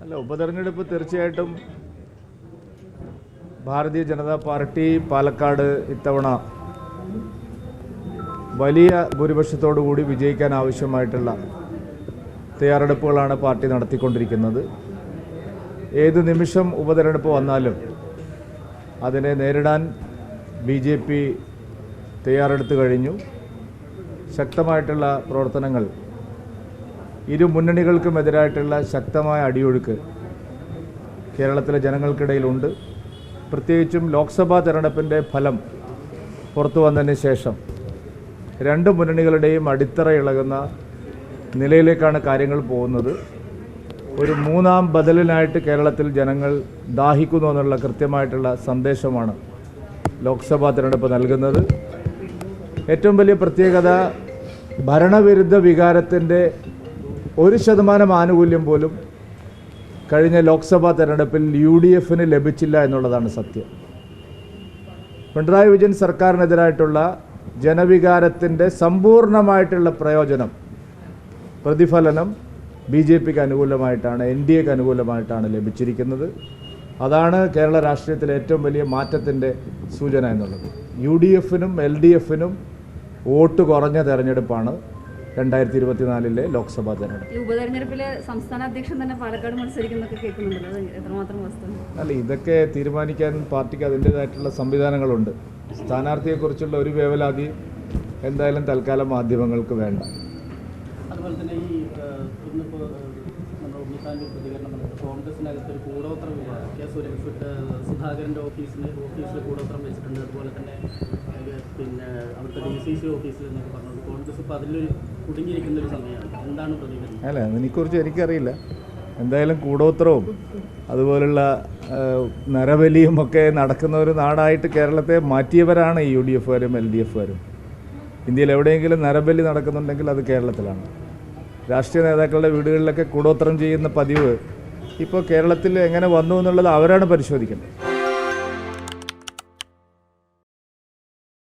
അല്ല, ഉപതെരഞ്ഞെടുപ്പ് തീർച്ചയായിട്ടും ഭാരതീയ ജനതാ പാർട്ടി പാലക്കാട് ഇത്തവണ വലിയ ഭൂരിപക്ഷത്തോടുകൂടി വിജയിക്കാൻ ആവശ്യമായിട്ടുള്ള തയ്യാറെടുപ്പുകളാണ് പാർട്ടി നടത്തിക്കൊണ്ടിരിക്കുന്നത്. ഏത് നിമിഷം ഉപതെരഞ്ഞെടുപ്പ് വന്നാലും അതിനെ നേരിടാൻ BJP തയ്യാറെടുത്തു കഴിഞ്ഞു. ശക്തമായിട്ടുള്ള പ്രവർത്തനങ്ങൾ, ഇരു മുന്നണികൾക്കുമെതിരായിട്ടുള്ള ശക്തമായ അടിയൊഴുക്ക് കേരളത്തിലെ ജനങ്ങൾക്കിടയിലുണ്ട്. പ്രത്യേകിച്ചും ലോക്സഭാ തെരഞ്ഞെടുപ്പിൻ്റെ ഫലം പുറത്തു വന്നതിന് ശേഷം രണ്ട് മുന്നണികളുടെയും അടിത്തറ ഇളകുന്ന നിലയിലേക്കാണ് കാര്യങ്ങൾ പോകുന്നത്. ഒരു മൂന്നാം ബദലിനായിട്ട് കേരളത്തിൽ ജനങ്ങൾ ദാഹിക്കുന്നു എന്നുള്ള കൃത്യമായിട്ടുള്ള സന്ദേശമാണ് ലോക്സഭാ തെരഞ്ഞെടുപ്പ് നൽകുന്നത്. ഏറ്റവും വലിയ പ്രത്യേകത, ഭരണവിരുദ്ധ വികാരത്തിൻ്റെ 1% ആനുകൂല്യം പോലും കഴിഞ്ഞ ലോക്സഭാ തെരഞ്ഞെടുപ്പിൽ UDFന് ലഭിച്ചില്ല എന്നുള്ളതാണ് സത്യം. പിണറായി വിജയൻ സർക്കാരിനെതിരായിട്ടുള്ള ജനവികാരത്തിൻ്റെ സമ്പൂർണ്ണമായിട്ടുള്ള പ്രയോജനം, പ്രതിഫലനം BJPക്ക് അനുകൂലമായിട്ടാണ്, NDAക്ക് അനുകൂലമായിട്ടാണ് ലഭിച്ചിരിക്കുന്നത്. അതാണ് കേരള രാഷ്ട്രീയത്തിലെ ഏറ്റവും വലിയ മാറ്റത്തിൻ്റെ സൂചന എന്നുള്ളത്. UDFനും LDFനും വോട്ട് കുറഞ്ഞ തെരഞ്ഞെടുപ്പാണ് 2024 ലോക്സഭാ തെരഞ്ഞെടുപ്പ്. ഉപതെരഞ്ഞെടുപ്പിലെ സംസ്ഥാന അധ്യക്ഷൻ തന്നെ പാലക്കാട് മത്സരിക്കുന്നൊക്കെ കേൾക്കുന്നുണ്ടല്ലോ, എത്രമാത്രം വസ്തുത? അല്ല, ഇതൊക്കെ തീരുമാനിക്കാൻ പാർട്ടിക്ക് അതിൻ്റേതായിട്ടുള്ള സംവിധാനങ്ങളുണ്ട്. സ്ഥാനാർത്ഥിയെക്കുറിച്ചുള്ള ഒരു വേവലാതി എന്തായാലും തൽക്കാലം മാധ്യമങ്ങൾക്ക് വേണ്ട. അതുപോലെ തന്നെ ഈ ഇന്നിപ്പോൾ നമ്മുടെ ഉണ്ണിത്താൻ്റെ പ്രതികരണം കോൺഗ്രസിനകത്തൊരു കൂടോത്രം സുധാകരൻ്റെ ഓഫീസിൽ കൂടോത്രം വെച്ചിട്ടുണ്ട്. അതുപോലെ തന്നെ പിന്നെ അവിടുത്തെ DCC ഓഫീസിൽ എന്നൊക്കെ പറഞ്ഞത് കോൺഗ്രസ് ഇപ്പോൾ അതിലൊരു കുടുങ്ങിയിരിക്കുന്നൊരു സമയമാണ്. എന്താണ് പ്രതികരണം? അല്ല, അതിനെക്കുറിച്ച് എനിക്കറിയില്ല. എന്തായാലും കൂടോത്രവും അതുപോലുള്ള നരബലിയും ഒക്കെ നടക്കുന്ന ഒരു നാടായിട്ട് കേരളത്തെ മാറ്റിയവരാണ് ഈ UDFകാരും LDFകാരും. ഇന്ത്യയിൽ എവിടെയെങ്കിലും നരബലി നടക്കുന്നുണ്ടെങ്കിൽ അത് കേരളത്തിലാണ്. രാഷ്ട്രീയ നേതാക്കളുടെ വീടുകളിലൊക്കെ കൂടോത്രം ചെയ്യുന്ന പതിവ് ഇപ്പോൾ കേരളത്തിൽ എങ്ങനെ വന്നു എന്നുള്ളത് അവരാണ് പരിശോധിക്കേണ്ടത്.